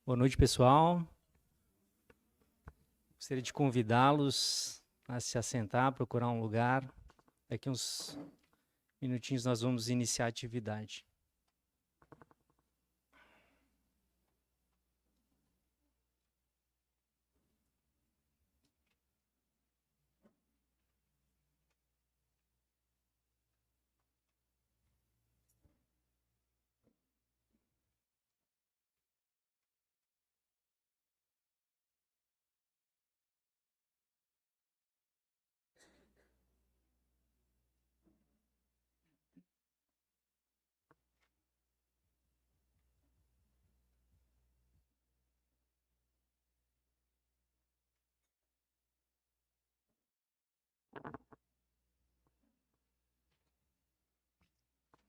Boa noite, pessoal. Gostaria de convidá-los a se assentar, procurar um lugar. Daqui uns minutinhos nós vamos iniciar a atividade.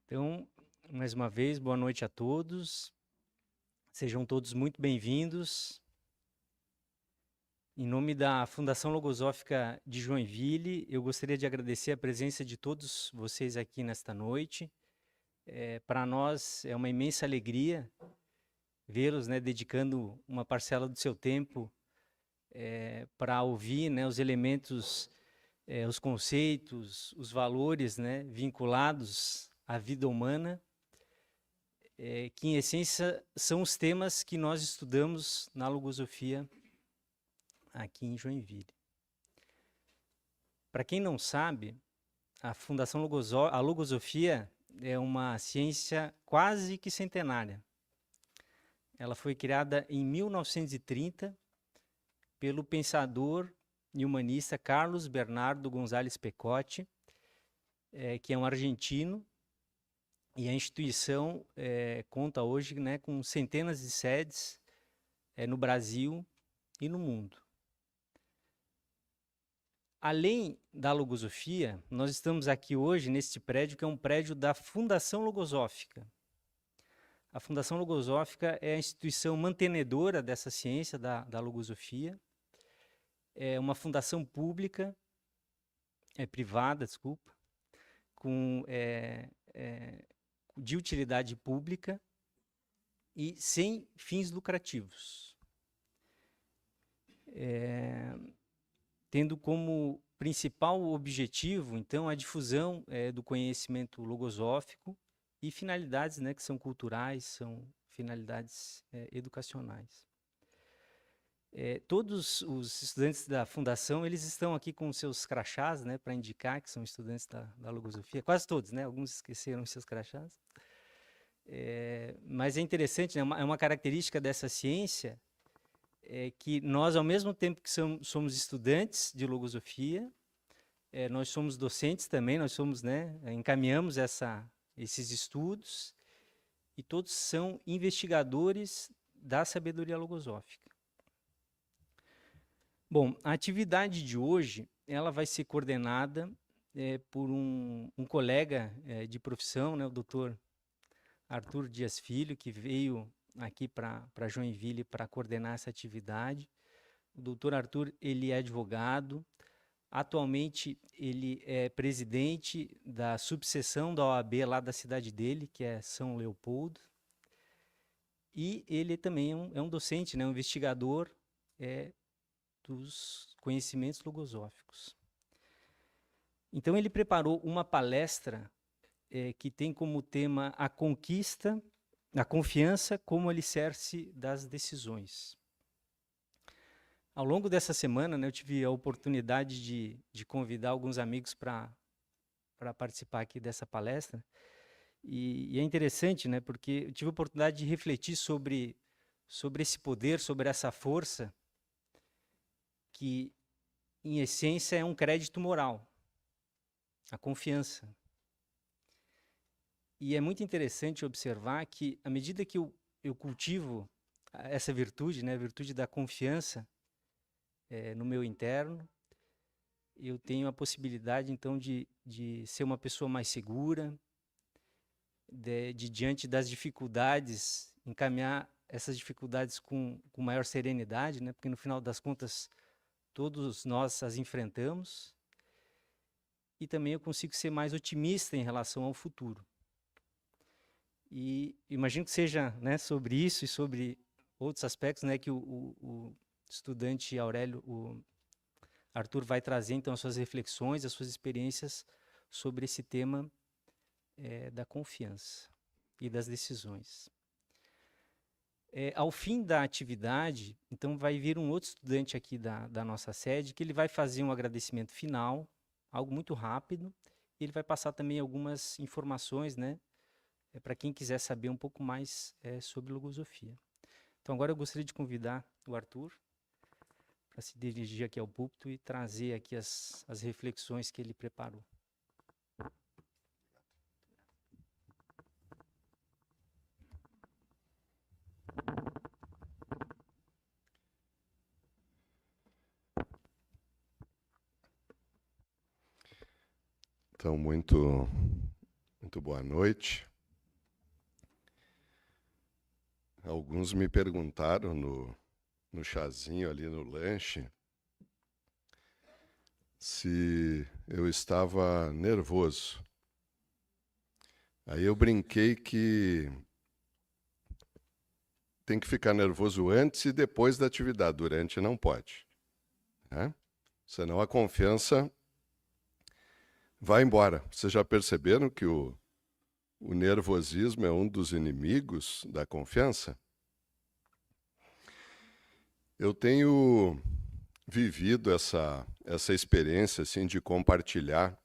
Então, mais uma vez, boa noite a todos. Sejam todos muito bem-vindos. Em nome da Fundação Logosófica de Joinville, eu gostaria de agradecer a presença de todos vocês aqui nesta noite. Para nós é uma imensa alegria vê-los, dedicando uma parcela do seu tempo para ouvir, os elementos, os conceitos, os valores, vinculados à vida humana, que em essência são os temas que nós estudamos na logosofia aqui em Joinville. Para quem não sabe, a a logosofia é uma ciência quase que centenária. Ela foi criada em 1930 pelo pensador e humanista Carlos Bernardo González Pecotti, que é um argentino, e a instituição conta hoje com centenas de sedes no Brasil e no mundo. Além da logosofia, nós estamos aqui hoje neste prédio, que é um prédio da Fundação Logosófica. A Fundação Logosófica é a instituição mantenedora dessa ciência da logosofia. É uma fundação pública, privada, desculpa, de utilidade pública e sem fins lucrativos. Tendo como principal objetivo, então, a difusão do conhecimento logosófico e finalidades que são culturais, são finalidades educacionais. Todos os estudantes da Fundação, eles estão aqui com seus crachás, para indicar que são estudantes da logosofia, quase todos, alguns esqueceram seus crachás. Mas é interessante, é uma característica dessa ciência, que nós, ao mesmo tempo que somos estudantes de logosofia, nós somos docentes também, nós somos, encaminhamos esses estudos, e todos são investigadores da sabedoria logosófica. Bom, a atividade de hoje, ela vai ser coordenada por um colega de profissão, o doutor Arthur Dias Filho, que veio aqui para Joinville para coordenar essa atividade. O doutor Arthur, ele é advogado, atualmente ele é presidente da subseção da OAB lá da cidade dele, que é São Leopoldo, e ele também é um docente, um investigador dos conhecimentos logosóficos. Então ele preparou uma palestra que tem como tema a conquista, a confiança como alicerce das decisões. Ao longo dessa semana, eu tive a oportunidade de convidar alguns amigos para participar aqui dessa palestra, e é interessante, porque eu tive a oportunidade de refletir sobre esse poder, sobre essa força, que, em essência, é um crédito moral, a confiança. E é muito interessante observar que, à medida que eu cultivo essa virtude, a virtude da confiança no meu interno, eu tenho a possibilidade, então, de ser uma pessoa mais segura, diante das dificuldades, encaminhar essas dificuldades com maior serenidade, porque, no final das contas, todos nós as enfrentamos, e também eu consigo ser mais otimista em relação ao futuro. E imagino que seja sobre isso e sobre outros aspectos, né, que o estudante Aurélio, o Arthur vai trazer, então, as suas reflexões, as suas experiências sobre esse tema da confiança e das decisões. Ao fim da atividade, então, vai vir um outro estudante aqui da nossa sede, que ele vai fazer um agradecimento final, algo muito rápido, e ele vai passar também algumas informações, né, para quem quiser saber um pouco mais sobre logosofia. Então, agora eu gostaria de convidar o Arthur para se dirigir aqui ao púlpito e trazer aqui as reflexões que ele preparou. Então, muito boa noite. Alguns me perguntaram no chazinho ali no lanche se eu estava nervoso. Aí eu brinquei que tem que ficar nervoso antes e depois da atividade, durante não pode, né? Senão a confiança vai embora. Vocês já perceberam que o nervosismo é um dos inimigos da confiança? Eu tenho vivido essa experiência assim, de compartilhar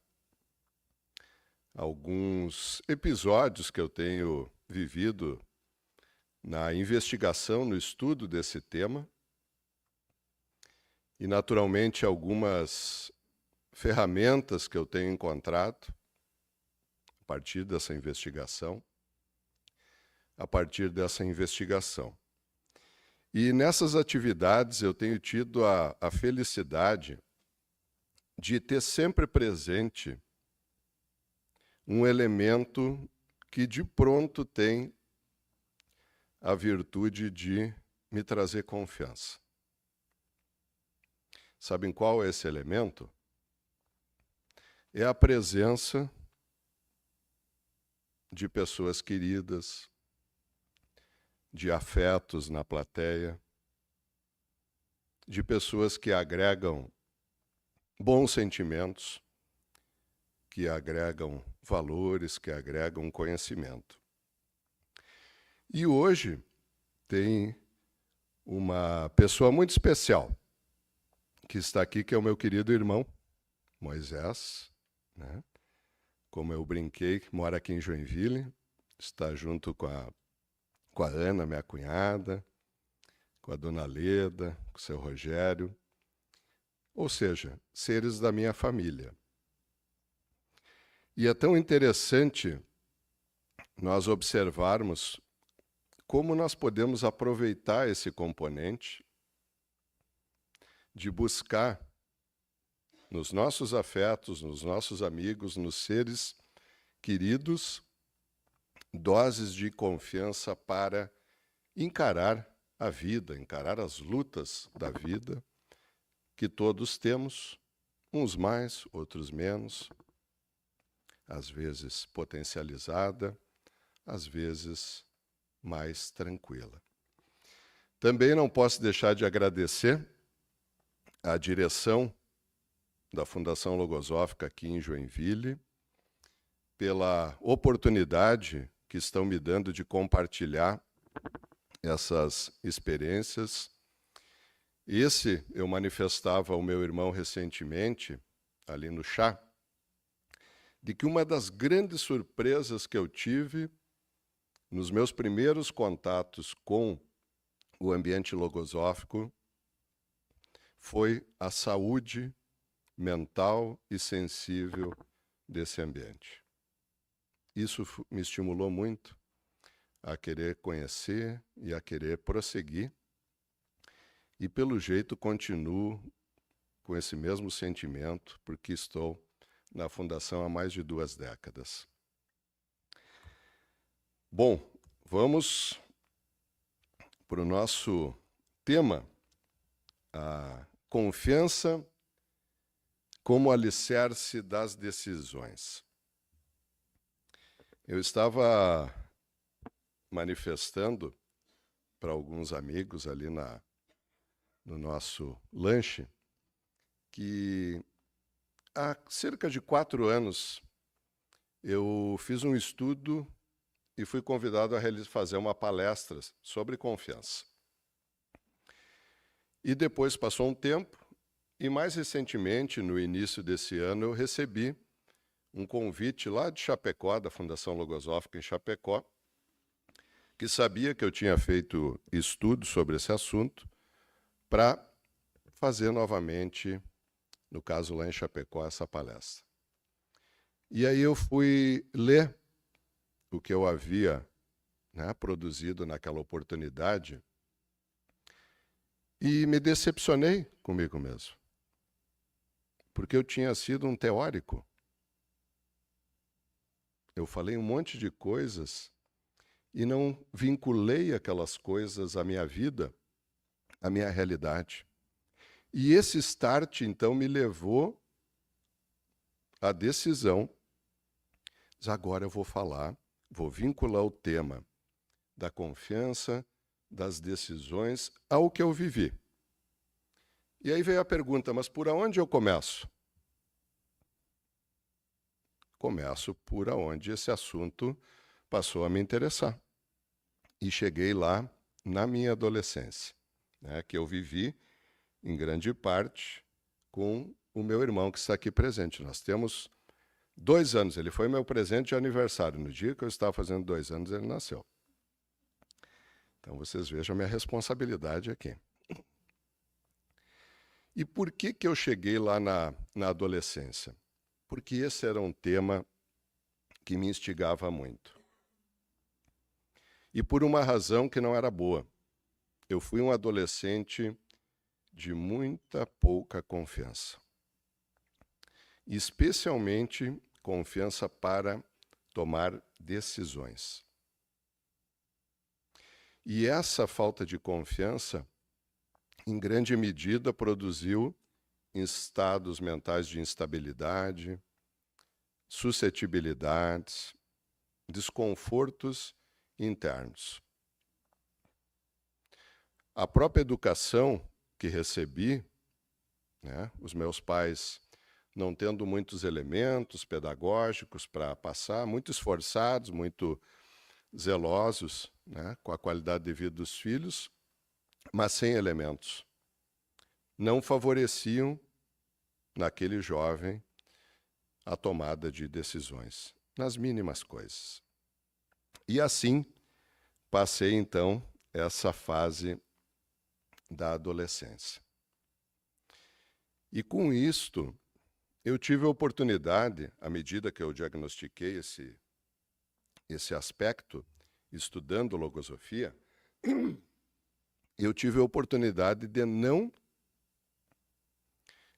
alguns episódios que eu tenho vivido na investigação, no estudo desse tema, e, naturalmente, algumas ferramentas que eu tenho encontrado a partir dessa investigação. E nessas atividades eu tenho tido a felicidade de ter sempre presente um elemento que de pronto tem a virtude de me trazer confiança. Sabem qual é esse elemento? É a presença de pessoas queridas, de afetos na plateia, de pessoas que agregam bons sentimentos, que agregam valores, que agregam conhecimento. E hoje tem uma pessoa muito especial que está aqui, que é o meu querido irmão, Moisés, né? Como eu brinquei, que mora aqui em Joinville, está junto com a Ana, minha cunhada, com a dona Leda, com o seu Rogério, ou seja, seres da minha família. E é tão interessante nós observarmos como nós podemos aproveitar esse componente de buscar nos nossos afetos, nos nossos amigos, nos seres queridos, doses de confiança para encarar a vida, encarar as lutas da vida, que todos temos, uns mais, outros menos, às vezes potencializada, às vezes mais tranquila. Também não posso deixar de agradecer à direção da Fundação Logosófica aqui em Joinville pela oportunidade que estão me dando de compartilhar essas experiências. Eu manifestava ao meu irmão recentemente, ali no chá, de que uma das grandes surpresas que eu tive nos meus primeiros contatos com o ambiente logosófico foi a saúde mental e sensível desse ambiente. Isso me estimulou muito a querer conhecer e a querer prosseguir, e pelo jeito continuo com esse mesmo sentimento, porque estou na Fundação há mais de 2 décadas. Bom, vamos para o nosso tema, a confiança como alicerce das decisões. Eu estava manifestando para alguns amigos ali no nosso lanche que há cerca de 4 anos eu fiz um estudo e fui convidado a fazer uma palestra sobre confiança. E depois passou um tempo, e mais recentemente, no início desse ano, eu recebi um convite lá de Chapecó, da Fundação Logosófica em Chapecó, que sabia que eu tinha feito estudo sobre esse assunto, para fazer novamente, no caso lá em Chapecó, essa palestra. E aí eu fui ler o que eu havia, né, produzido naquela oportunidade e me decepcionei comigo mesmo, porque eu tinha sido um teórico. Eu falei um monte de coisas e não vinculei aquelas coisas à minha vida, à minha realidade. E esse start, então, me levou à decisão, mas agora eu vou falar, vou vincular o tema da confiança, das decisões, ao que eu vivi. E aí veio a pergunta, mas por onde eu começo? Começo por onde esse assunto passou a me interessar. E cheguei lá na minha adolescência, né, que eu vivi, em grande parte, com o meu irmão que está aqui presente. Nós temos 2 anos, ele foi meu presente de aniversário. No dia que eu estava fazendo 2 anos, ele nasceu. Então vocês vejam a minha responsabilidade aqui. E por que eu cheguei lá na adolescência? Porque esse era um tema que me instigava muito. E por uma razão que não era boa. Eu fui um adolescente de muita pouca confiança. Especialmente confiança para tomar decisões. E essa falta de confiança, em grande medida, produziu estados mentais de instabilidade, suscetibilidades, desconfortos internos. A própria educação que recebi, né, os meus pais não tendo muitos elementos pedagógicos para passar, muito esforçados, muito zelosos, né, com a qualidade de vida dos filhos, mas sem elementos. Não favoreciam naquele jovem a tomada de decisões, nas mínimas coisas. E assim, passei então essa fase da adolescência. E com isto, eu tive a oportunidade, à medida que eu diagnostiquei esse aspecto, estudando logosofia, eu tive a oportunidade de não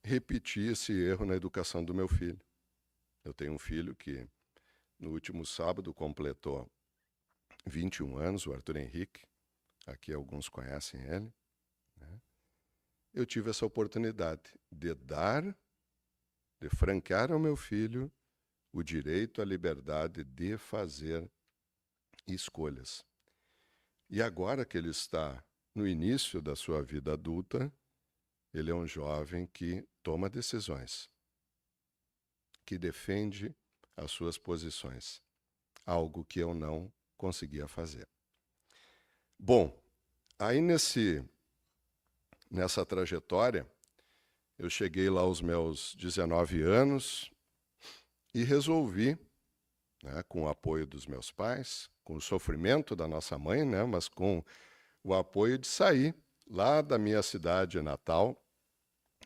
repetir esse erro na educação do meu filho. Eu tenho um filho que, no último sábado, completou 21 anos, o Arthur Henrique. Aqui alguns conhecem ele. Né? Eu tive essa oportunidade de franquear ao meu filho o direito à liberdade de fazer escolhas. E agora que ele está no início da sua vida adulta, ele é um jovem que toma decisões, que defende as suas posições, algo que eu não conseguia fazer. Bom, aí nessa trajetória, eu cheguei lá aos meus 19 anos e resolvi, né, com o apoio dos meus pais, com o sofrimento da nossa mãe, né, mas com o apoio de sair lá da minha cidade natal,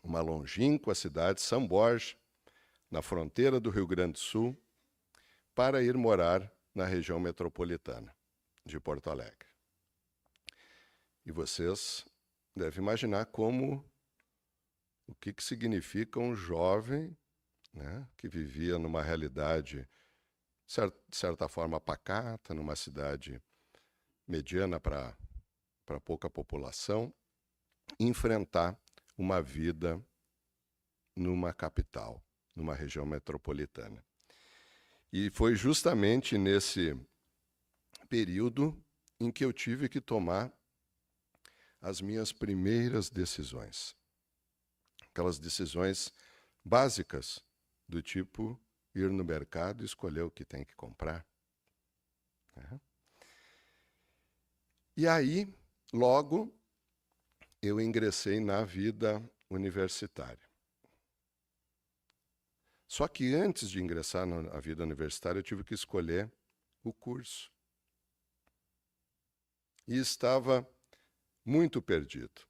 uma longínqua cidade, São Borja, na fronteira do Rio Grande do Sul, para ir morar na região metropolitana de Porto Alegre. E vocês devem imaginar o que significa um jovem, né, que vivia numa realidade, de certa forma, pacata, numa cidade mediana para pouca população, enfrentar uma vida numa capital, numa região metropolitana. E foi justamente nesse período em que eu tive que tomar as minhas primeiras decisões. Aquelas decisões básicas, do tipo ir no mercado e escolher o que tem que comprar. E aí, logo, eu ingressei na vida universitária. Só que antes de ingressar na vida universitária, eu tive que escolher o curso. E estava muito perdido.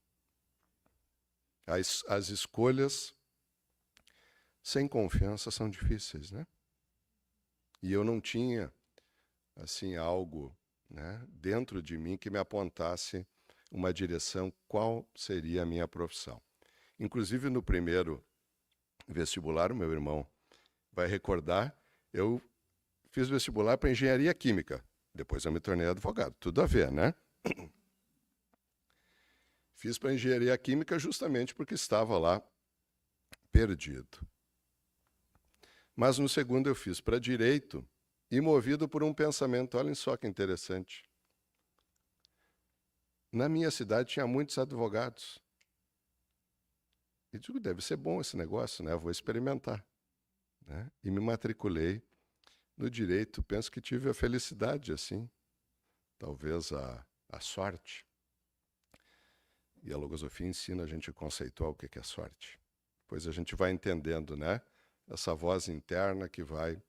As escolhas sem confiança são difíceis, né? E eu não tinha, assim, algo, né, dentro de mim que me apontasse uma direção, qual seria a minha profissão. Inclusive, no primeiro vestibular, o meu irmão vai recordar, eu fiz vestibular para engenharia química. Depois eu me tornei advogado. Tudo a ver, né? Fiz para engenharia química justamente porque estava lá perdido. Mas no segundo eu fiz para direito e movido por um pensamento, olhem só que interessante. Na minha cidade tinha muitos advogados. E digo, deve ser bom esse negócio, né? Eu vou experimentar. Né? E me matriculei no direito. Penso que tive a felicidade, assim, talvez a sorte. E a logosofia ensina a gente a conceituar o que é sorte. Depois a gente vai entendendo, né? Essa voz interna que vai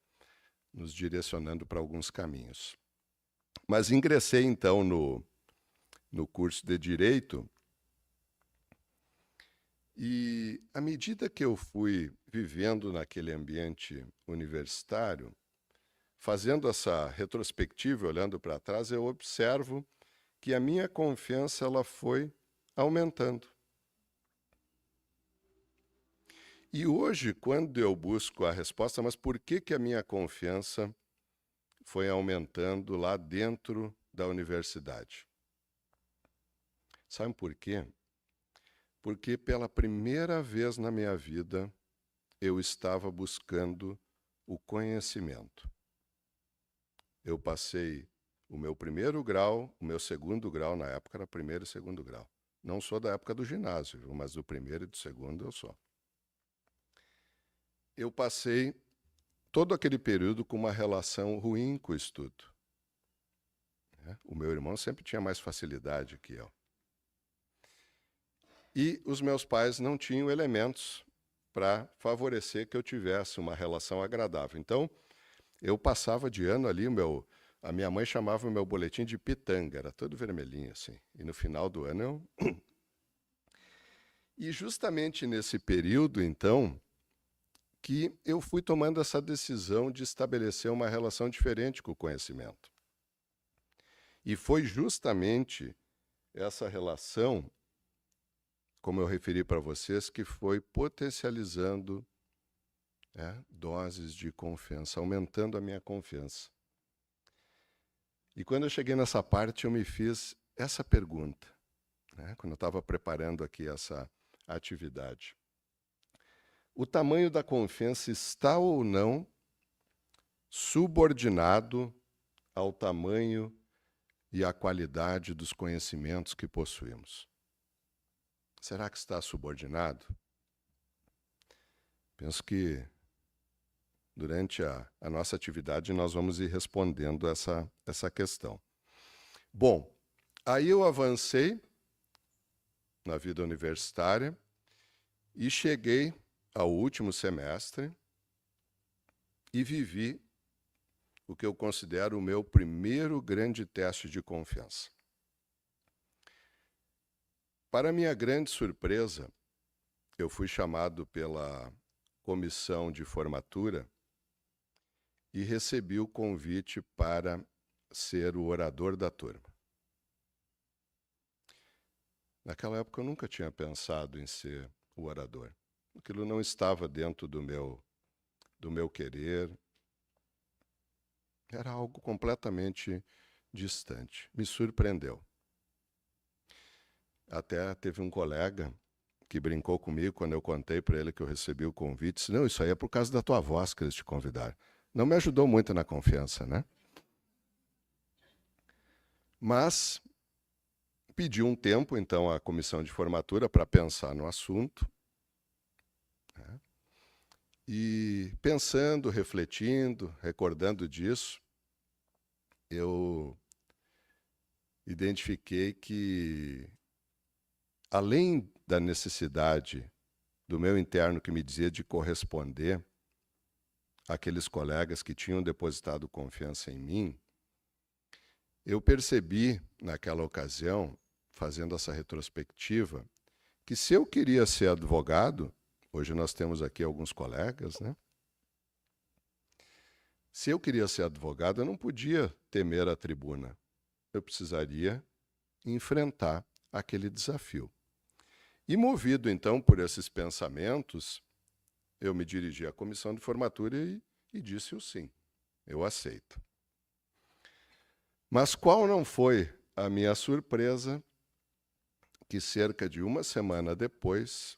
nos direcionando para alguns caminhos. Mas ingressei, então, no curso de Direito e, à medida que eu fui vivendo naquele ambiente universitário, fazendo essa retrospectiva, olhando para trás, eu observo que a minha confiança ela foi aumentando. E hoje, quando eu busco a resposta, mas por que a minha confiança foi aumentando lá dentro da universidade? Sabe por quê? Porque pela primeira vez na minha vida, eu estava buscando o conhecimento. Eu passei o meu primeiro grau, o meu segundo grau, na época era primeiro e segundo grau. Não sou da época do ginásio, mas do primeiro e do segundo eu sou. Eu passei todo aquele período com uma relação ruim com o estudo. O meu irmão sempre tinha mais facilidade que eu. E os meus pais não tinham elementos para favorecer que eu tivesse uma relação agradável. Então, eu passava de ano ali, a minha mãe chamava o meu boletim de pitanga, era todo vermelhinho assim. E no final do ano eu... E justamente nesse período, então, que eu fui tomando essa decisão de estabelecer uma relação diferente com o conhecimento. E foi justamente essa relação, como eu referi para vocês, que foi potencializando doses de confiança, aumentando a minha confiança. E quando eu cheguei nessa parte, eu me fiz essa pergunta, né, quando eu estava preparando aqui essa atividade. O tamanho da confiança está ou não subordinado ao tamanho e à qualidade dos conhecimentos que possuímos? Será que está subordinado? Penso que durante a nossa atividade nós vamos ir respondendo essa questão. Bom, aí eu avancei na vida universitária e cheguei ao último semestre e vivi o que eu considero o meu primeiro grande teste de confiança. Para minha grande surpresa, eu fui chamado pela comissão de formatura e recebi o convite para ser o orador da turma. Naquela época eu nunca tinha pensado em ser o orador. Aquilo não estava dentro do meu querer. Era algo completamente distante. Me surpreendeu. Até teve um colega que brincou comigo quando eu contei para ele que eu recebi o convite. Disse, não, isso aí é por causa da tua voz que eles te convidaram. Não me ajudou muito na confiança, né? Mas pedi um tempo, então, à comissão de formatura para pensar no assunto. Né? E pensando, refletindo, recordando disso, eu identifiquei que, além da necessidade do meu interno que me dizia de corresponder àqueles colegas que tinham depositado confiança em mim, eu percebi, naquela ocasião, fazendo essa retrospectiva, que se eu queria ser advogado, hoje nós temos aqui alguns colegas, né? Se eu queria ser advogado, eu não podia temer a tribuna. Eu precisaria enfrentar aquele desafio. E movido, então, por esses pensamentos, eu me dirigi à comissão de formatura e disse o sim. Eu aceito. Mas qual não foi a minha surpresa que cerca de uma semana depois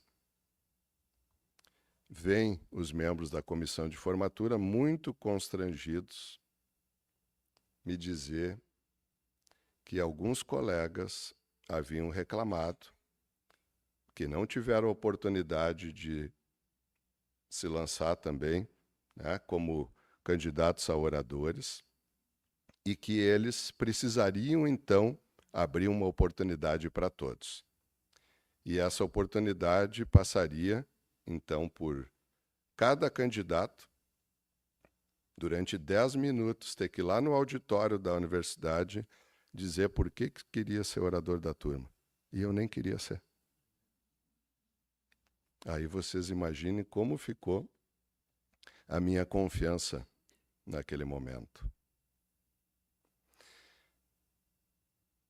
vêm os membros da comissão de formatura muito constrangidos me dizer que alguns colegas haviam reclamado que não tiveram oportunidade de se lançar também, né, como candidatos a oradores, e que eles precisariam, então, abrir uma oportunidade para todos. E essa oportunidade passaria, então, por cada candidato, durante 10 minutos, ter que ir lá no auditório da universidade dizer por que queria ser orador da turma. E eu nem queria ser. Aí vocês imaginem como ficou a minha confiança naquele momento.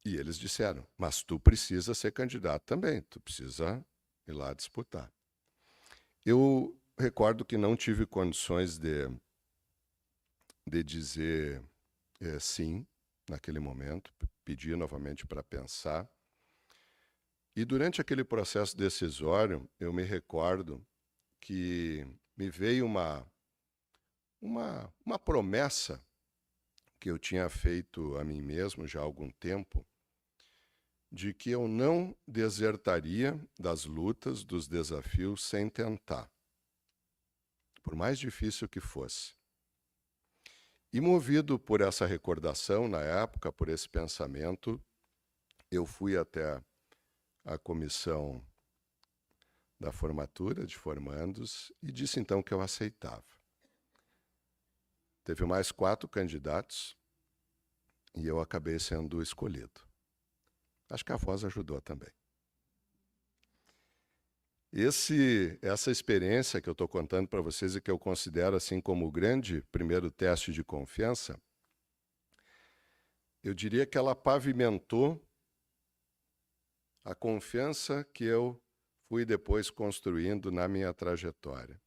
E eles disseram, mas tu precisa ser candidato também, tu precisa ir lá disputar. Eu recordo que não tive condições de dizer sim naquele momento, pedi novamente para pensar. E durante aquele processo decisório, eu me recordo que me veio uma promessa que eu tinha feito a mim mesmo já há algum tempo, de que eu não desertaria das lutas, dos desafios, sem tentar, por mais difícil que fosse. E movido por essa recordação, na época, por esse pensamento, eu fui até a comissão da formatura de formandos e disse então que eu aceitava. Teve mais 4 candidatos e eu acabei sendo escolhido. Acho que a voz ajudou também. Essa experiência que eu estou contando para vocês e que eu considero assim como o grande primeiro teste de confiança, eu diria que ela pavimentou a confiança que eu fui depois construindo na minha trajetória.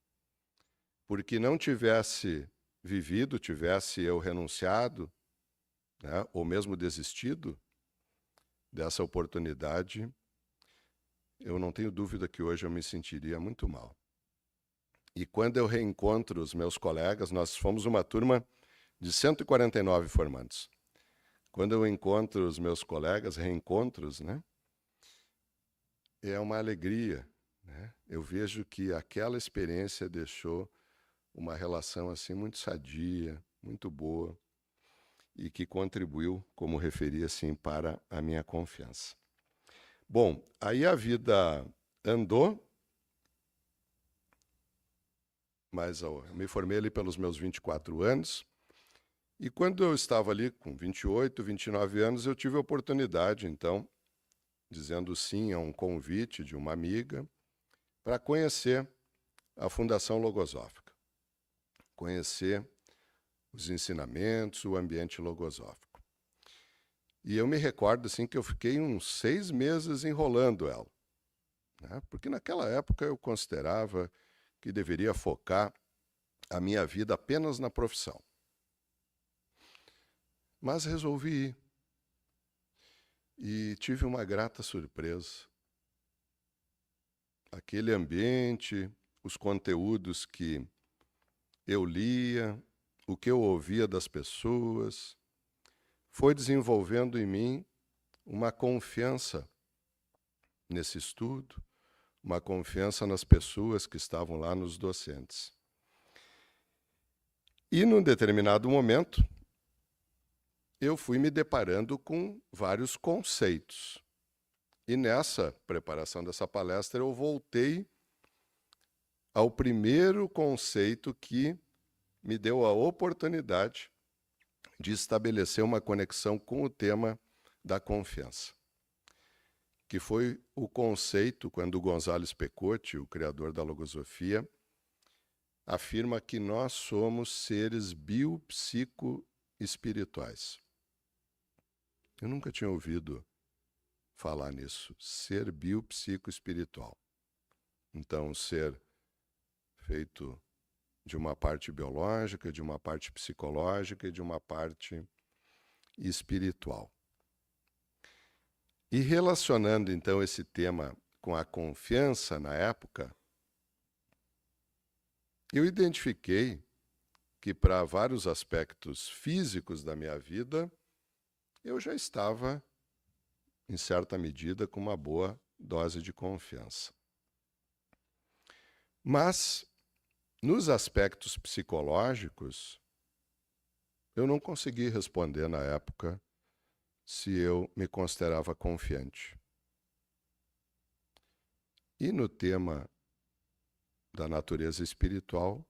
Porque não tivesse vivido, tivesse eu renunciado, né, ou mesmo desistido dessa oportunidade, eu não tenho dúvida que hoje eu me sentiria muito mal. E quando eu reencontro os meus colegas, nós fomos uma turma de 149 formandos. Quando eu encontro os meus colegas, reencontros, né, é uma alegria, né? Eu vejo que aquela experiência deixou uma relação assim muito sadia, muito boa, e que contribuiu, como referi assim, para a minha confiança. Bom, aí a vida andou, mas eu me formei ali pelos meus 24 anos, e quando eu estava ali com 28, 29 anos, eu tive a oportunidade, então, dizendo sim a um convite de uma amiga, para conhecer a Fundação Logosófica, conhecer os ensinamentos, o ambiente logosófico. E eu me recordo assim, que eu fiquei uns 6 meses enrolando ela, né? Porque naquela época eu considerava que deveria focar a minha vida apenas na profissão. Mas resolvi ir. E tive uma grata surpresa. Aquele ambiente, os conteúdos que eu lia, o que eu ouvia das pessoas, foi desenvolvendo em mim uma confiança nesse estudo, uma confiança nas pessoas que estavam lá, nos docentes. E, num determinado momento, eu fui me deparando com vários conceitos. E nessa preparação dessa palestra, eu voltei ao primeiro conceito que me deu a oportunidade de estabelecer uma conexão com o tema da confiança, que foi o conceito quando o Gonzales Pecote, o criador da logosofia, afirma que nós somos seres biopsico-espirituais. Eu nunca tinha ouvido falar nisso, ser biopsico-espiritual. Então, ser feito de uma parte biológica, de uma parte psicológica e de uma parte espiritual. E relacionando, então, esse tema com a confiança na época, eu identifiquei que, para vários aspectos físicos da minha vida, eu já estava, em certa medida, com uma boa dose de confiança. Mas, nos aspectos psicológicos, eu não consegui responder na época se eu me considerava confiante. E no tema da natureza espiritual,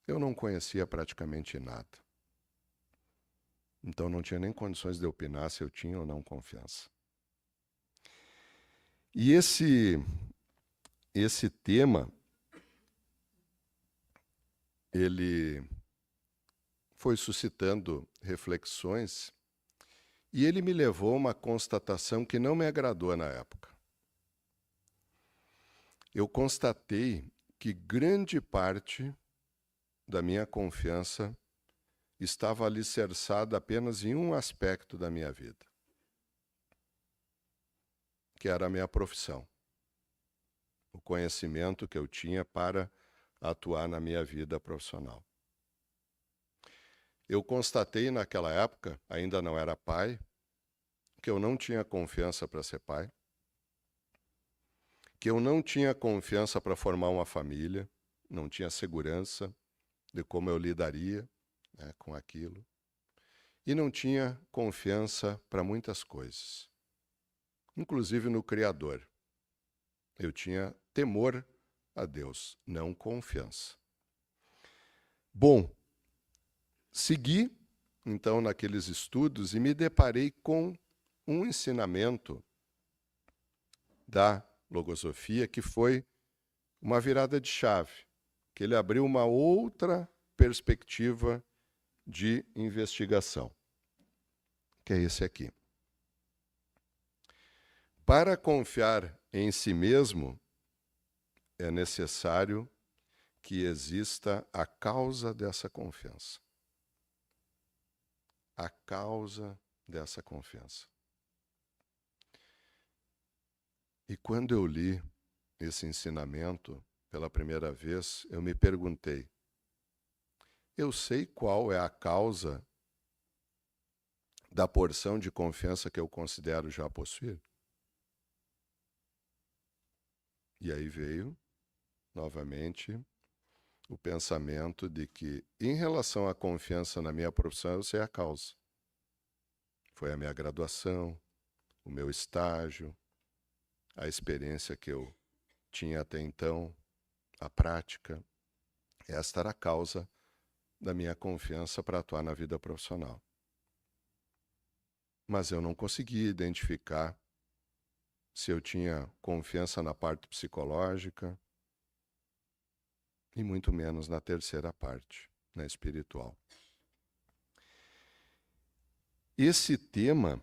eu não conhecia praticamente nada. Então não tinha nem condições de opinar se eu tinha ou não confiança. E esse tema, ele foi suscitando reflexões e ele me levou a uma constatação que não me agradou na época. Eu constatei que grande parte da minha confiança estava alicerçada apenas em um aspecto da minha vida, que era a minha profissão, o conhecimento que eu tinha para atuar na minha vida profissional. Eu constatei naquela época, ainda não era pai, que eu não tinha confiança para ser pai, que eu não tinha confiança para formar uma família, não tinha segurança de como eu lidaria, né, com aquilo, e não tinha confiança para muitas coisas, inclusive no Criador. Eu tinha temor a Deus, não confiança. Bom, segui, então, naqueles estudos e me deparei com um ensinamento da logosofia que foi uma virada de chave, que ele abriu uma outra perspectiva de investigação, que é esse aqui. Para confiar em si mesmo, é necessário que exista a causa dessa confiança. A causa dessa confiança. E quando eu li esse ensinamento pela primeira vez, eu me perguntei, eu sei qual é a causa da porção de confiança que eu considero já possuir? E aí veio, novamente, o pensamento de que, em relação à confiança na minha profissão, eu sei a causa. Foi a minha graduação, o meu estágio, a experiência que eu tinha até então, a prática. Esta era a causa da minha confiança para atuar na vida profissional. Mas eu não conseguia identificar se eu tinha confiança na parte psicológica e muito menos na terceira parte, na espiritual. Esse tema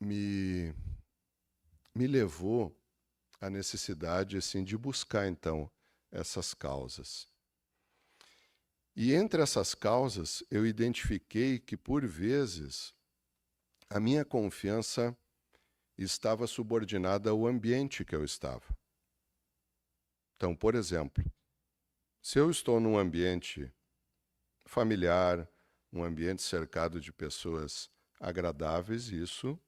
me levou à necessidade assim, de buscar, então, essas causas. E entre essas causas, eu identifiquei que, por vezes, a minha confiança estava subordinada ao ambiente que eu estava. Então, por exemplo, se eu estou num ambiente familiar, um ambiente cercado de pessoas agradáveis, isso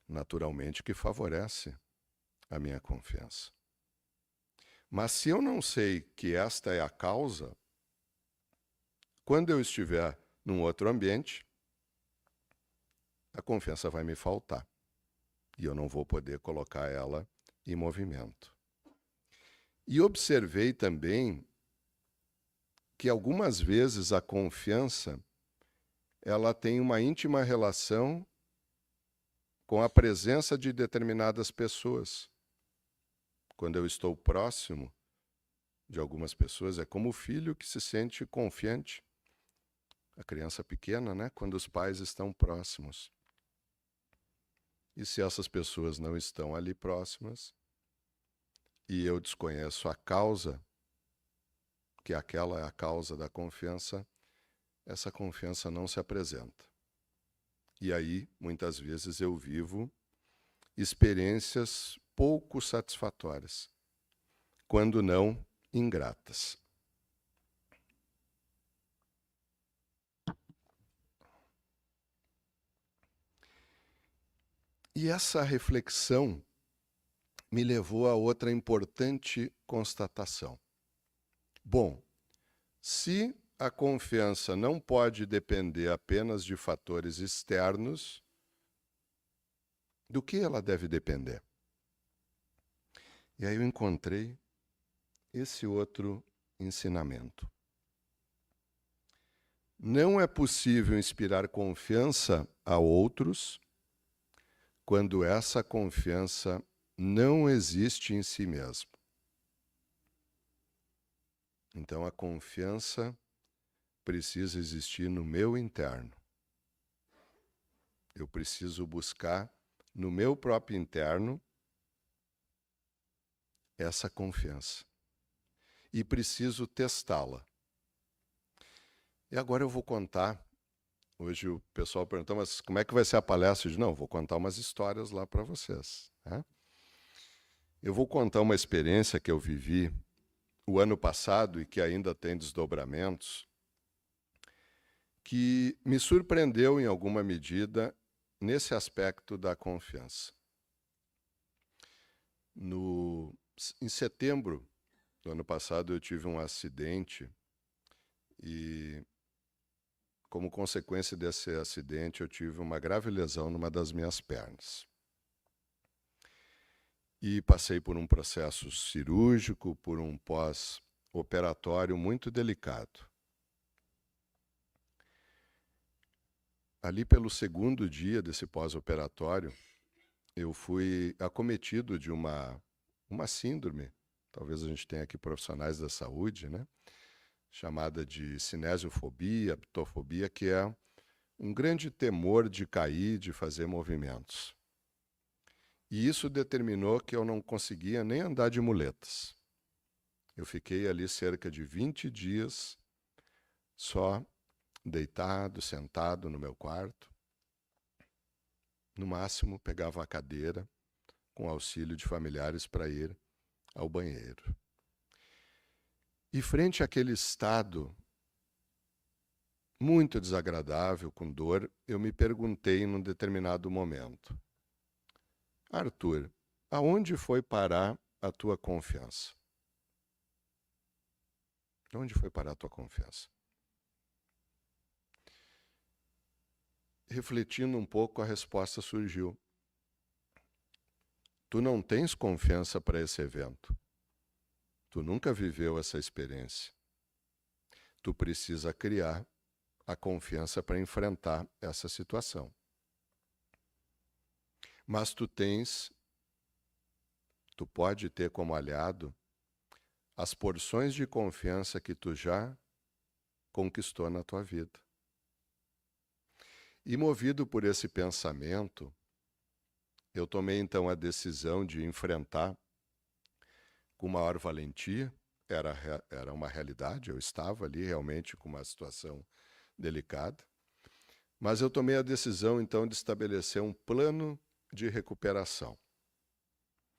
naturalmente que favorece a minha confiança. Mas se eu não sei que esta é a causa, quando eu estiver num outro ambiente, a confiança vai me faltar e eu não vou poder colocar ela em movimento. E observei também que algumas vezes a confiança ela tem uma íntima relação com a presença de determinadas pessoas. Quando eu estou próximo de algumas pessoas, é como o filho que se sente confiante. A criança pequena, né? Quando os pais estão próximos. E se essas pessoas não estão ali próximas, e eu desconheço a causa, que aquela é a causa da confiança, essa confiança não se apresenta. E aí, muitas vezes, eu vivo experiências pouco satisfatórias, quando não ingratas. E essa reflexão me levou a outra importante constatação. Bom, se a confiança não pode depender apenas de fatores externos, do que ela deve depender? E aí eu encontrei esse outro ensinamento. Não é possível inspirar confiança a outros quando essa confiança não existe em si mesmo. Então a confiança precisa existir no meu interno. Eu preciso buscar no meu próprio interno essa confiança. E preciso testá-la. E agora eu vou contar. Hoje o pessoal perguntou, mas como é que vai ser a palestra? Eu disse, não, vou contar umas histórias lá para vocês. Né? Eu vou contar uma experiência que eu vivi o ano passado e que ainda tem desdobramentos, que me surpreendeu em alguma medida nesse aspecto da confiança. Em setembro do ano passado eu tive um acidente e, como consequência desse acidente, eu tive uma grave lesão numa das minhas pernas. E passei por um processo cirúrgico, por um pós-operatório muito delicado. Ali pelo segundo dia desse pós-operatório, eu fui acometido de uma síndrome, talvez a gente tenha aqui profissionais da saúde, né? Chamada de cinesiofobia, ptofobia, que é um grande temor de cair, de fazer movimentos. E isso determinou que eu não conseguia nem andar de muletas. Eu fiquei ali cerca de 20 dias só deitado, sentado no meu quarto. No máximo, pegava a cadeira com auxílio de familiares para ir ao banheiro. E frente àquele estado muito desagradável, com dor, eu me perguntei num determinado momento: Arthur, aonde foi parar a tua confiança? Onde foi parar a tua confiança? Refletindo um pouco, a resposta surgiu. Tu não tens confiança para esse evento. Tu nunca viveu essa experiência. Tu precisa criar a confiança para enfrentar essa situação. Mas tu pode ter como aliado as porções de confiança que tu já conquistou na tua vida. E movido por esse pensamento, eu tomei então a decisão de enfrentar com maior valentia. Era uma realidade, eu estava ali realmente com uma situação delicada, mas eu tomei a decisão então de estabelecer um plano de recuperação.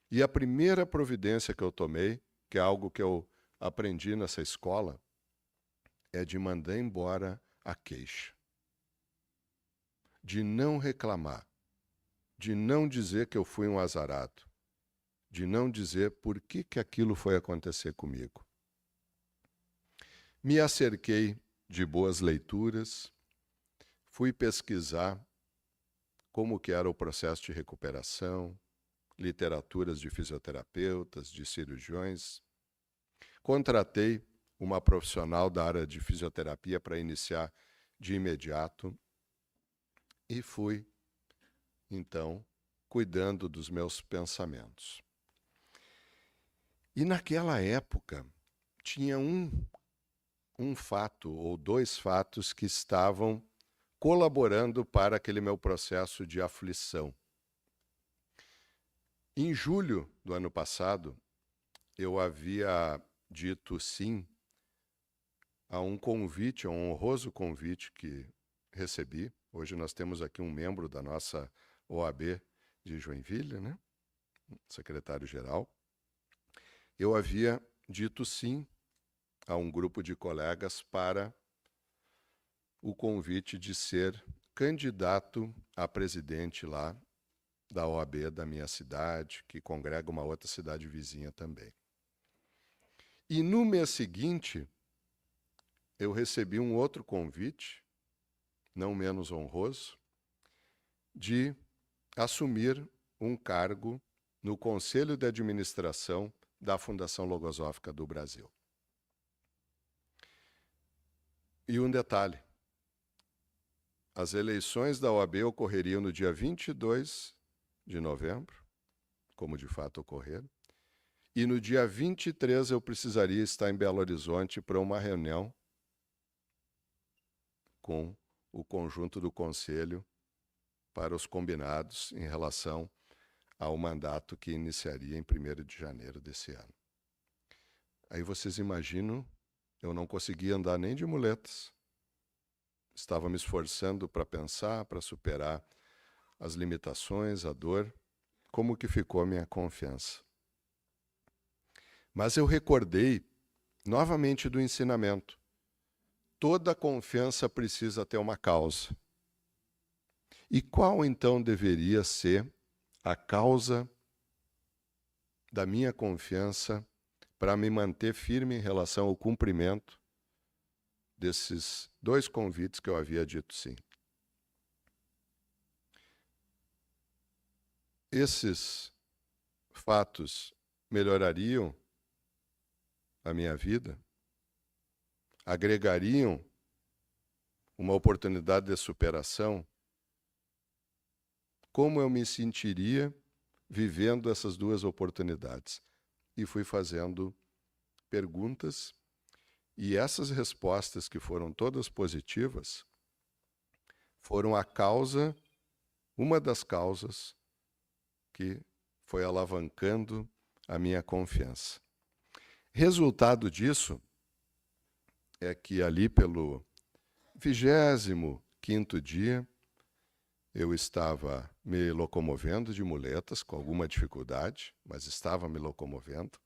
E a primeira providência que eu tomei, que é algo que eu aprendi nessa escola, é de mandar embora a queixa. de não reclamar, de não dizer que eu fui um azarado, de não dizer por que aquilo foi acontecer comigo. Me acerquei de boas leituras, fui pesquisar como que era o processo de recuperação, literaturas de fisioterapeutas, de cirurgiões. Contratei uma profissional da área de fisioterapia para iniciar de imediato e fui, então, cuidando dos meus pensamentos. E naquela época, tinha um fato ou dois fatos que estavam colaborando para aquele meu processo de aflição. Em julho do ano passado, eu havia dito sim a um convite, a um honroso convite que recebi. Hoje nós temos aqui um membro da nossa OAB de Joinville, né? Secretário-geral. Eu havia dito sim a um grupo de colegas para o convite de ser candidato a presidente lá da OAB da minha cidade, que congrega uma outra cidade vizinha também. E no mês seguinte, eu recebi um outro convite, não menos honroso, de assumir um cargo no Conselho de Administração da Fundação Logosófica do Brasil. E um detalhe, as eleições da OAB ocorreriam no dia 22 de novembro, como de fato ocorreram, e no dia 23 eu precisaria estar em Belo Horizonte para uma reunião com o conjunto do Conselho para os combinados em relação ao mandato que iniciaria em 1º de janeiro desse ano. Aí vocês imaginam, eu não conseguia andar nem de muletas. Estava me esforçando para pensar, para superar as limitações, a dor. Como que ficou a minha confiança? Mas eu recordei novamente do ensinamento. Toda confiança precisa ter uma causa. E qual então deveria ser a causa da minha confiança para me manter firme em relação ao cumprimento desses dois convites que eu havia dito sim? Esses fatos melhorariam a minha vida? Agregariam uma oportunidade de superação? Como eu me sentiria vivendo essas duas oportunidades? E fui fazendo perguntas, e essas respostas, que foram todas positivas, foram a causa, uma das causas que foi alavancando a minha confiança. Resultado disso é que ali pelo 25º dia, eu estava me locomovendo de muletas, com alguma dificuldade, mas estava me locomovendo.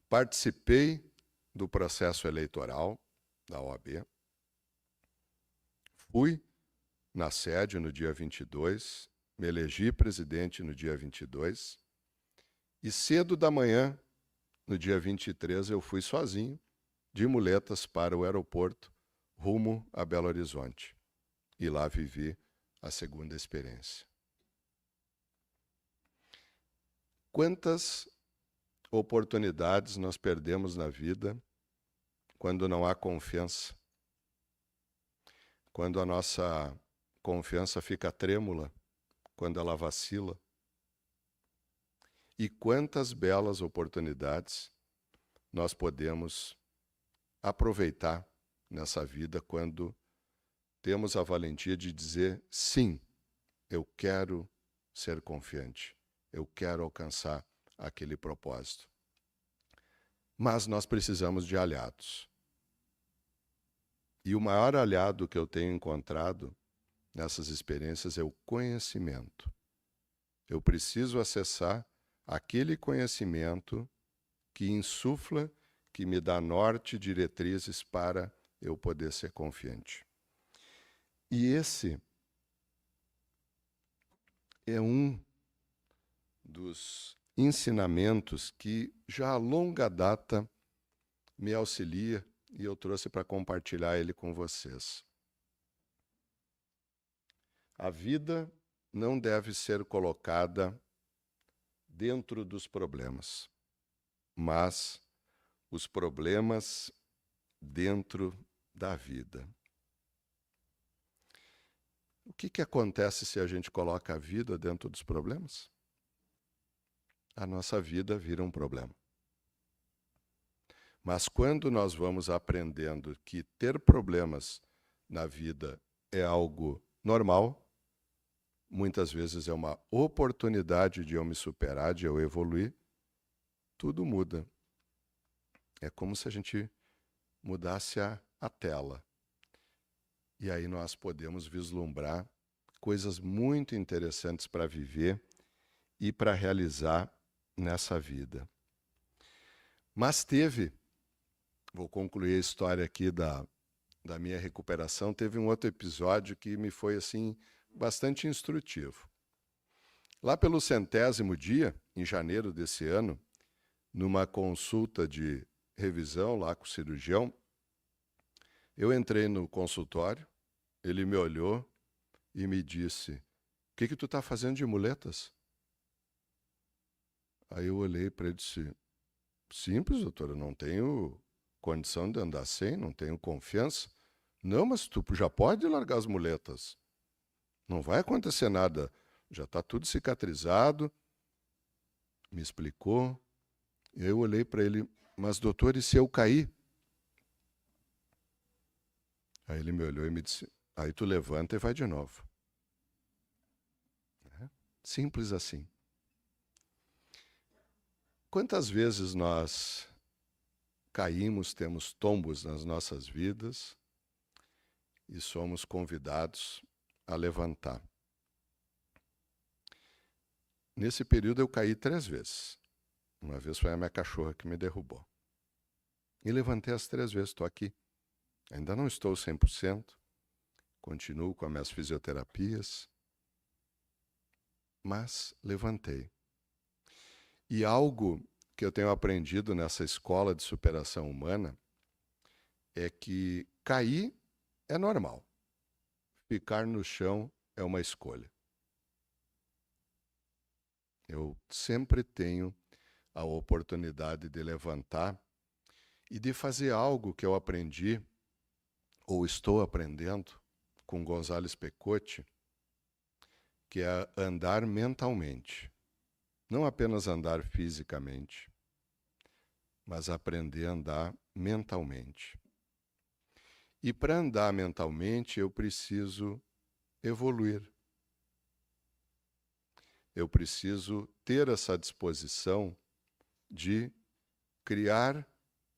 Participei do processo eleitoral da OAB. Fui na sede no dia 22, me elegi presidente no dia 22, e cedo da manhã, no dia 23, eu fui sozinho, de muletas, para o aeroporto, rumo a Belo Horizonte. E lá vivi a segunda experiência. Quantas oportunidades nós perdemos na vida quando não há confiança? Quando a nossa confiança fica trêmula, quando ela vacila? E quantas belas oportunidades nós podemos aproveitar nessa vida quando temos a valentia de dizer sim, eu quero ser confiante, eu quero alcançar aquele propósito. Mas nós precisamos de aliados. E o maior aliado que eu tenho encontrado nessas experiências é o conhecimento. Eu preciso acessar aquele conhecimento que insufla, que me dá norte e diretrizes para eu poder ser confiante. E esse é um dos ensinamentos que já a longa data me auxilia e eu trouxe para compartilhar ele com vocês. A vida não deve ser colocada dentro dos problemas, mas os problemas dentro da vida. O que acontece se a gente coloca a vida dentro dos problemas? A nossa vida vira um problema. Mas quando nós vamos aprendendo que ter problemas na vida é algo normal, muitas vezes é uma oportunidade de eu me superar, de eu evoluir, tudo muda. É como se a gente mudasse a tela. E aí nós podemos vislumbrar coisas muito interessantes para viver e para realizar nessa vida. Mas vou concluir a história aqui da minha recuperação, teve um outro episódio que me foi assim bastante instrutivo. Lá pelo 100º dia, em janeiro desse ano, numa consulta de revisão lá com o cirurgião, eu entrei no consultório, ele me olhou e me disse: "O que tu está fazendo de muletas?" Aí eu olhei para ele e disse: "Simples, doutor, eu não tenho condição de andar sem, não tenho confiança." "Não, mas tu já pode largar as muletas. Não vai acontecer nada, já está tudo cicatrizado." Me explicou. Eu olhei para ele: "Mas doutor, e se eu cair?" Aí ele me olhou e me disse: "Aí tu levanta e vai de novo." Simples assim. Quantas vezes nós caímos, temos tombos nas nossas vidas e somos convidados a levantar. Nesse período eu caí 3 vezes. Uma vez foi a minha cachorra que me derrubou. E levantei as 3 vezes, estou aqui. Ainda não estou 100%, continuo com as minhas fisioterapias, mas levantei. E algo que eu tenho aprendido nessa escola de superação humana é que cair é normal. Ficar no chão é uma escolha. Eu sempre tenho a oportunidade de levantar e de fazer algo que eu aprendi, ou estou aprendendo, com Gonzales Pecote, que é andar mentalmente. Não apenas andar fisicamente, mas aprender a andar mentalmente. E para andar mentalmente, eu preciso evoluir. Eu preciso ter essa disposição de criar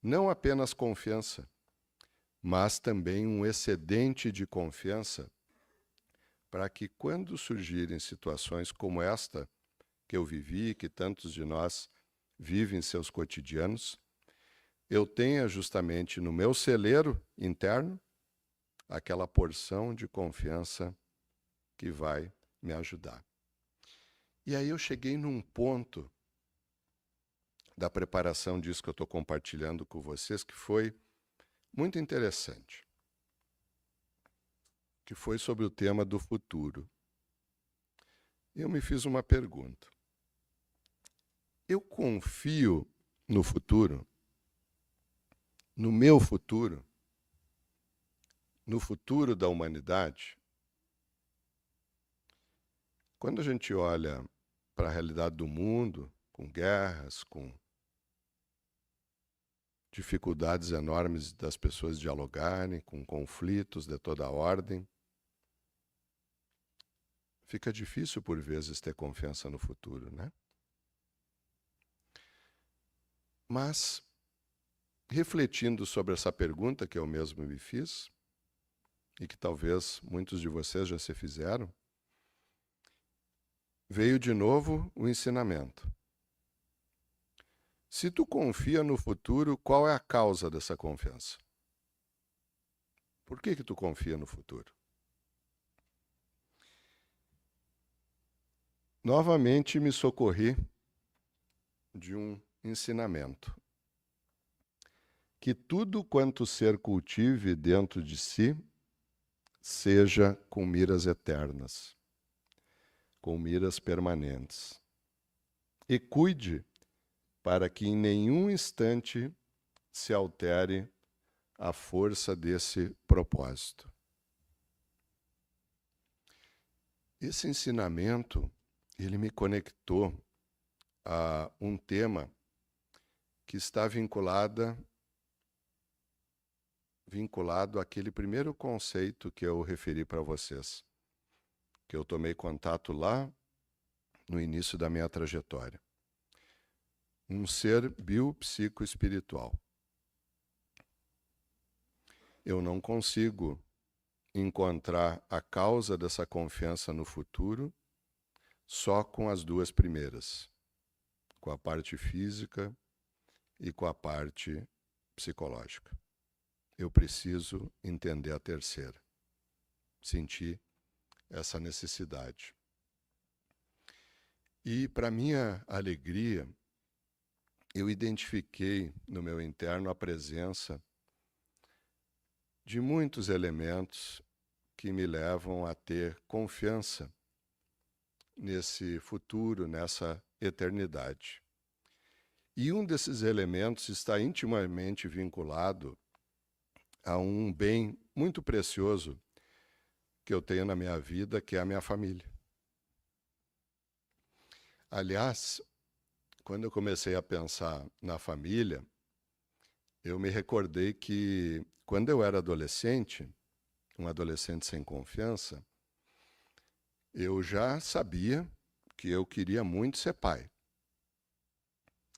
não apenas confiança, mas também um excedente de confiança para que quando surgirem situações como esta que eu vivi, que tantos de nós vivem em seus cotidianos, eu tenha justamente no meu celeiro interno aquela porção de confiança que vai me ajudar. E aí eu cheguei num ponto da preparação disso que eu estou compartilhando com vocês, que foi muito interessante, que foi sobre o tema do futuro. Eu me fiz uma pergunta. Eu confio no futuro? No meu futuro? No futuro da humanidade? Quando a gente olha para a realidade do mundo, com guerras, com dificuldades enormes das pessoas dialogarem, com conflitos de toda a ordem, fica difícil por vezes ter confiança no futuro, né? Mas, refletindo sobre essa pergunta que eu mesmo me fiz, e que talvez muitos de vocês já se fizeram, veio de novo o ensinamento. Se tu confia no futuro, qual é a causa dessa confiança? Por que tu confia no futuro? novamente me socorri de um ensinamento. Que tudo quanto o ser cultive dentro de si seja com miras eternas, com miras permanentes. E cuide para que em nenhum instante se altere a força desse propósito. Esse ensinamento, ele me conectou a um tema que está vinculado àquele primeiro conceito que eu referi para vocês, que eu tomei contato lá no início da minha trajetória. Um ser biopsicoespiritual. Eu não consigo encontrar a causa dessa confiança no futuro só com as duas primeiras, com a parte física e com a parte psicológica. Eu preciso entender a terceira, sentir essa necessidade. E, para minha alegria, eu identifiquei no meu interno a presença de muitos elementos que me levam a ter confiança nesse futuro, nessa eternidade. E um desses elementos está intimamente vinculado a um bem muito precioso que eu tenho na minha vida, que é a minha família. Aliás, quando eu comecei a pensar na família, eu me recordei que, quando eu era adolescente, um adolescente sem confiança, eu já sabia que eu queria muito ser pai.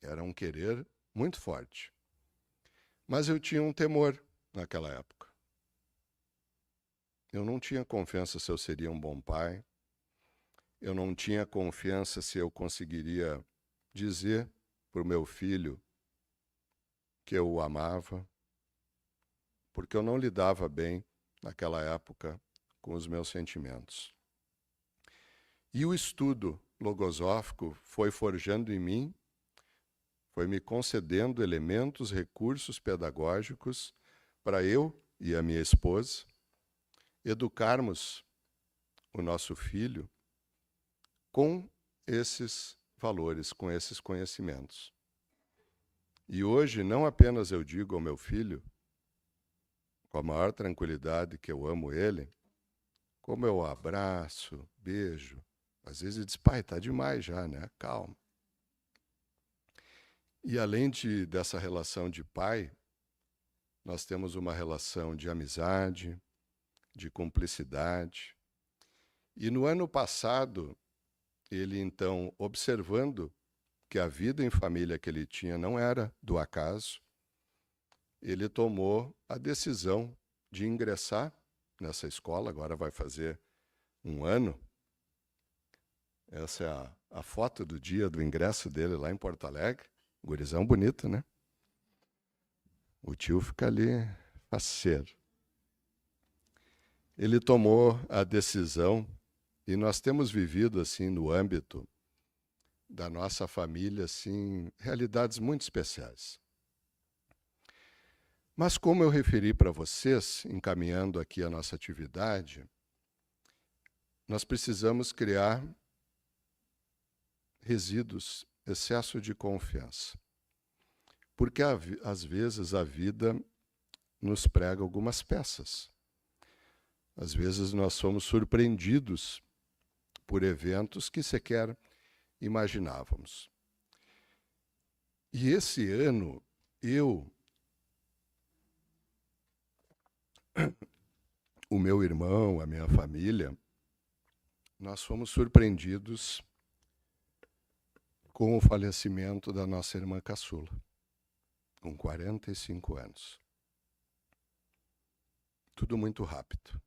Era um querer muito forte. Mas eu tinha um temor naquela época. Eu não tinha confiança se eu seria um bom pai. Eu não tinha confiança se eu conseguiria dizer para o meu filho que eu o amava, porque eu não lidava bem, naquela época, com os meus sentimentos. E o estudo logosófico foi forjando em mim, foi me concedendo elementos, recursos pedagógicos para eu e a minha esposa educarmos o nosso filho com esses valores, com esses conhecimentos. E hoje, não apenas eu digo ao meu filho, com a maior tranquilidade, que eu amo ele, como eu abraço, beijo. Às vezes ele diz, pai, tá demais já, né? Calma. E além dessa relação de pai, nós temos uma relação de amizade, de cumplicidade. E no ano passado, ele então, observando que a vida em família que ele tinha não era do acaso, ele tomou a decisão de ingressar nessa escola, agora vai fazer 1 ano. Essa é a foto do dia do ingresso dele lá em Porto Alegre. Gurizão bonito, né? O tio fica ali, faceiro. Ele tomou a decisão, e nós temos vivido, assim, no âmbito da nossa família, assim, realidades muito especiais. Mas, como eu referi para vocês, encaminhando aqui a nossa atividade, nós precisamos criar resíduos, excesso de confiança. Porque, às vezes, a vida nos prega algumas peças. Às vezes, nós somos surpreendidos por eventos que sequer imaginávamos. E esse ano, o meu irmão, a minha família, nós fomos surpreendidos com o falecimento da nossa irmã caçula, com 45 anos. Tudo muito rápido.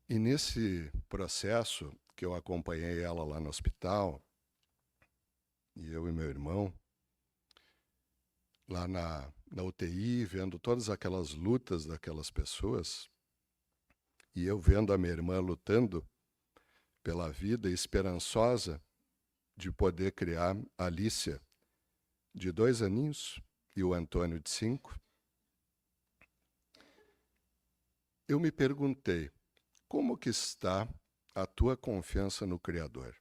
E nesse processo, que eu acompanhei ela lá no hospital, e eu e meu irmão, lá na UTI, vendo todas aquelas lutas daquelas pessoas, e eu vendo a minha irmã lutando pela vida, esperançosa de poder criar a Alicia, de 2 aninhos, e o Antônio, de 5, eu me perguntei, como que está a tua confiança no Criador?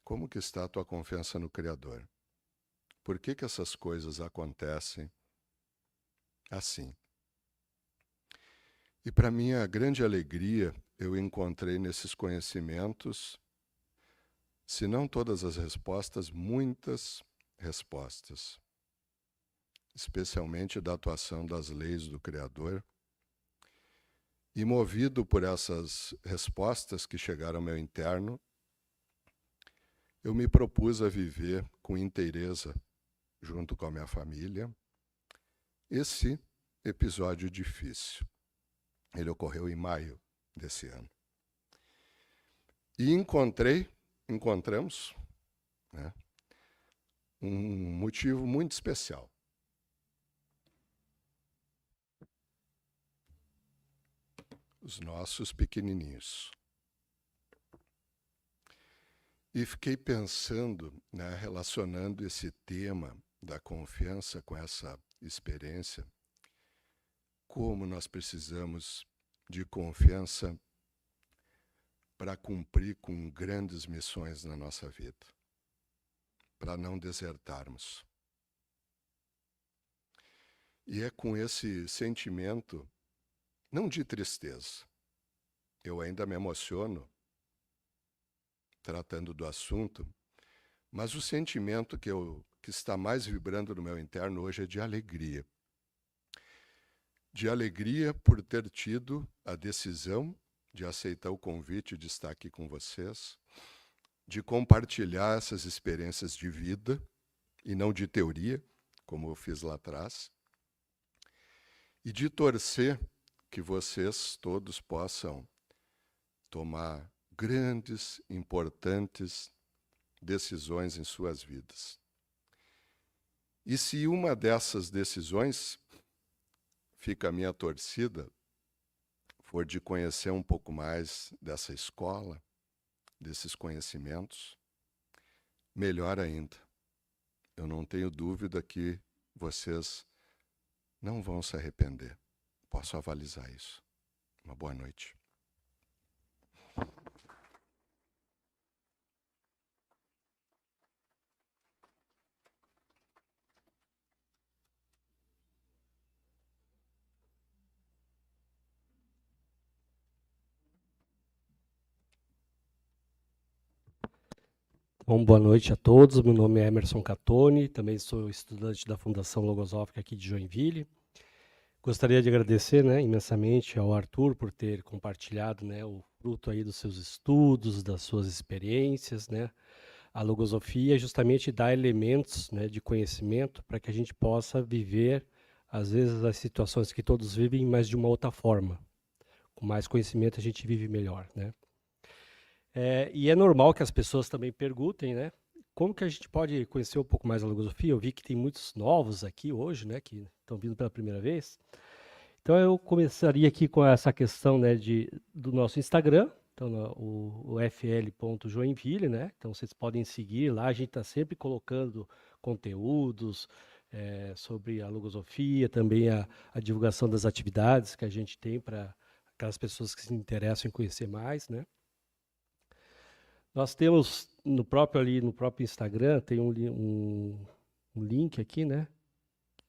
Como que está a tua confiança no Criador? Por que que essas coisas acontecem assim? E para minha grande alegria, eu encontrei nesses conhecimentos, se não todas as respostas, muitas respostas, especialmente da atuação das leis do Criador. E movido por essas respostas que chegaram ao meu interno, eu me propus a viver com inteireza, junto com a minha família, esse episódio difícil. Ele ocorreu em maio desse ano. E encontramos, né, um motivo muito especial. Os nossos pequenininhos. E fiquei pensando, né, relacionando esse tema da confiança com essa experiência, como nós precisamos de confiança para cumprir com grandes missões na nossa vida, para não desertarmos. E é com esse sentimento, não de tristeza, eu ainda me emociono tratando do assunto, mas o sentimento que está mais vibrando no meu interno hoje é de alegria. De alegria por ter tido a decisão de aceitar o convite de estar aqui com vocês, de compartilhar essas experiências de vida e não de teoria, como eu fiz lá atrás, e de torcer que vocês todos possam tomar grandes, importantes decisões em suas vidas. E se uma dessas decisões, fica a minha torcida, for de conhecer um pouco mais dessa escola, desses conhecimentos, melhor ainda. Eu não tenho dúvida que vocês não vão se arrepender. Posso avalizar isso. Uma boa noite. Bom, boa noite a todos. Meu nome é Emerson Catoni, também sou estudante da Fundação Logosófica aqui de Joinville. Gostaria de agradecer, né, imensamente ao Arthur por ter compartilhado, né, o fruto aí dos seus estudos, das suas experiências, né. A logosofia justamente dá elementos, né, de conhecimento para que a gente possa viver, às vezes, as situações que todos vivem, mas de uma outra forma. Com mais conhecimento a gente vive melhor, né. E é normal que as pessoas também perguntem, né, como que a gente pode conhecer um pouco mais a logosofia? Eu vi que tem muitos novos aqui hoje, né, que estão vindo pela primeira vez. Então eu começaria aqui com essa questão, né, do nosso Instagram, então o fl.joinville, né, então vocês podem seguir lá, a gente está sempre colocando conteúdos sobre a logosofia, também a divulgação das atividades que a gente tem para aquelas pessoas que se interessam em conhecer mais, né. Nós temos no próprio Instagram, tem um link aqui, né?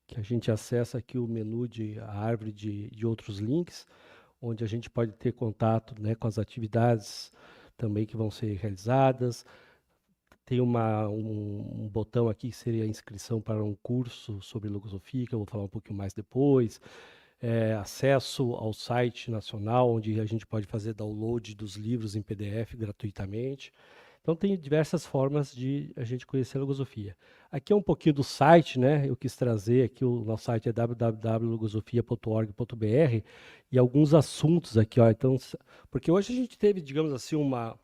Que a gente acessa aqui o menu a árvore de outros links, onde a gente pode ter contato, né, com as atividades também que vão ser realizadas. Tem um botão aqui que seria a inscrição para um curso sobre logosofia, que eu vou falar um pouquinho mais depois. Acesso ao site nacional, onde a gente pode fazer download dos livros em PDF gratuitamente. Então, tem diversas formas de a gente conhecer a logosofia. Aqui é um pouquinho do site, né? Eu quis trazer aqui, o nosso site é www.logosofia.org.br, e alguns assuntos aqui, ó. Então, porque hoje a gente teve, digamos assim, uma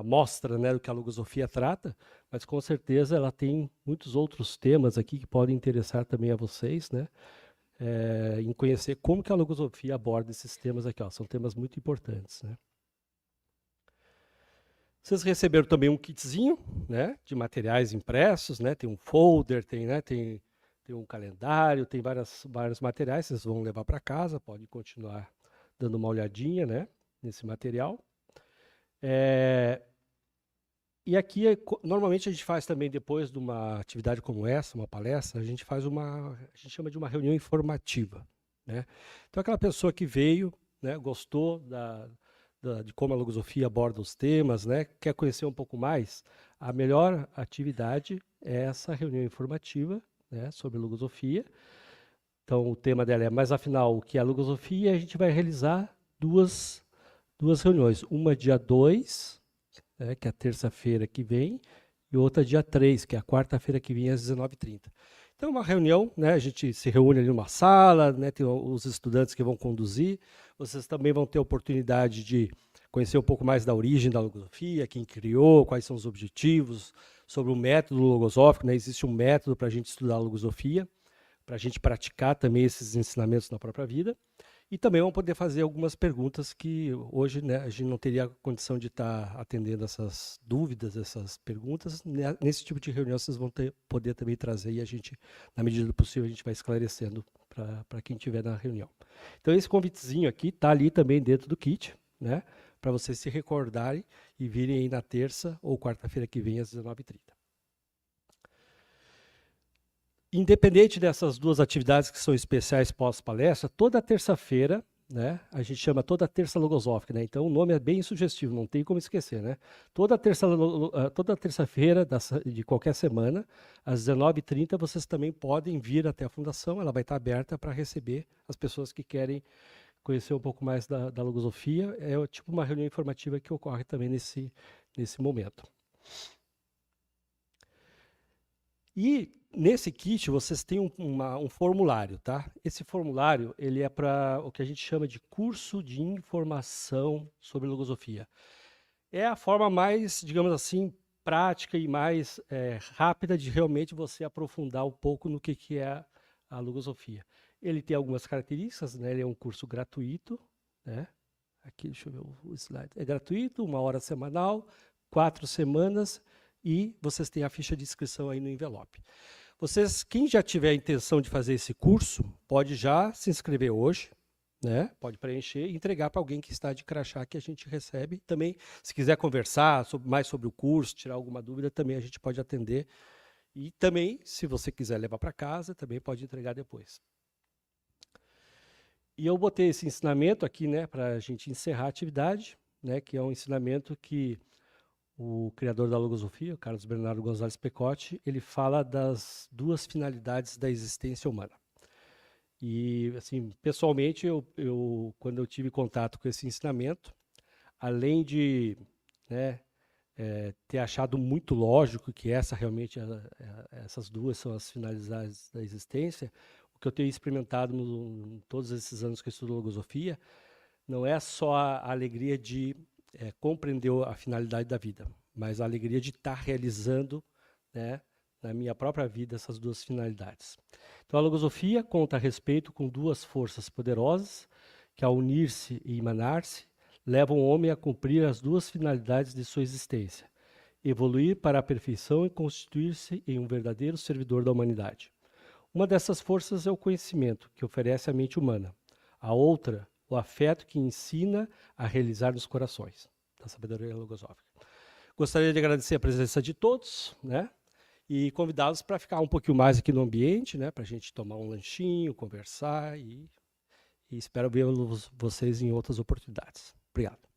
amostra, né, do que a logosofia trata, mas com certeza ela tem muitos outros temas aqui que podem interessar também a vocês, né? em conhecer como que a logosofia aborda esses temas aqui, ó. São temas muito importantes, né? Vocês receberam também um kitzinho, né, de materiais impressos, né? Tem um folder, tem um calendário, tem vários materiais, vocês vão levar para casa, pode continuar dando uma olhadinha, né, nesse material. E aqui, normalmente a gente faz também, depois de uma atividade como essa, uma palestra, a gente chama de uma reunião informativa, né? Então, aquela pessoa que veio, né, gostou de como a logosofia aborda os temas, né, quer conhecer um pouco mais, a melhor atividade é essa reunião informativa, né, sobre logosofia. Então, o tema dela é, mas afinal, o que é a logosofia? A gente vai realizar duas reuniões, uma dia 2, né, que é a terça-feira que vem, e outra dia 3, que é a quarta-feira que vem, às 19h30. Então, é uma reunião, né, a gente se reúne ali numa sala, né, tem os estudantes que vão conduzir, vocês também vão ter a oportunidade de conhecer um pouco mais da origem da logosofia, quem criou, quais são os objetivos, sobre o método logosófico, né, existe um método para a gente estudar a logosofia, para a gente praticar também esses ensinamentos na própria vida. E também vão poder fazer algumas perguntas que hoje, né, a gente não teria condição de estar atendendo essas dúvidas, essas perguntas. Nesse tipo de reunião vocês vão poder também trazer e a gente, na medida do possível, a gente vai esclarecendo para quem estiver na reunião. Então esse convitezinho aqui está ali também dentro do kit, né, para vocês se recordarem e virem aí na terça ou quarta-feira que vem às 19h30. Independente dessas duas atividades que são especiais pós-palestra, toda terça-feira, né, a gente chama toda terça logosófica, né? Então o nome é bem sugestivo, não tem como esquecer, né? Toda terça-feira de qualquer semana, às 19h30, vocês também podem vir até a fundação, ela vai estar aberta para receber as pessoas que querem conhecer um pouco mais da logosofia. É tipo uma reunião informativa que ocorre também nesse momento. E nesse kit vocês têm um formulário, tá? Esse formulário ele é para o que a gente chama de curso de informação sobre logosofia. É a forma mais, digamos assim, prática e mais rápida de realmente você aprofundar um pouco no que é a logosofia. Ele tem algumas características, né? Ele é um curso gratuito, né? Aqui, deixa eu ver o slide. É gratuito, 1 hora semanal, 4 semanas, e vocês têm a ficha de inscrição aí no envelope. Quem já tiver a intenção de fazer esse curso, pode já se inscrever hoje, né? Pode preencher e entregar para alguém que está de crachá que a gente recebe. Também, se quiser conversar mais sobre o curso, tirar alguma dúvida, também a gente pode atender. E também, se você quiser levar para casa, também pode entregar depois. E eu botei esse ensinamento aqui, né, para a gente encerrar a atividade, né, que é um ensinamento que o criador da logosofia, Carlos Bernardo Gonzalez Pecotti, ele fala das 2 finalidades da existência humana. E, assim, pessoalmente, quando eu tive contato com esse ensinamento, além de, né, ter achado muito lógico que essas 2 são as finalidades da existência, o que eu tenho experimentado em todos esses anos que eu estudo logosofia, não é só a alegria de compreender a finalidade da vida, mas a alegria de estar realizando, né, na minha própria vida essas 2 finalidades. Então a logosofia conta a respeito com 2 forças poderosas que, ao unir-se e emanar-se, levam o homem a cumprir as 2 finalidades de sua existência: evoluir para a perfeição e constituir-se em um verdadeiro servidor da humanidade. Uma dessas forças é o conhecimento, que oferece à mente humana. A outra, o afeto, que ensina a realizar nos corações, da sabedoria logosófica. Gostaria de agradecer a presença de todos, né, e convidá-los para ficar um pouquinho mais aqui no ambiente, né, para a gente tomar um lanchinho, conversar, e espero ver vocês em outras oportunidades. Obrigado.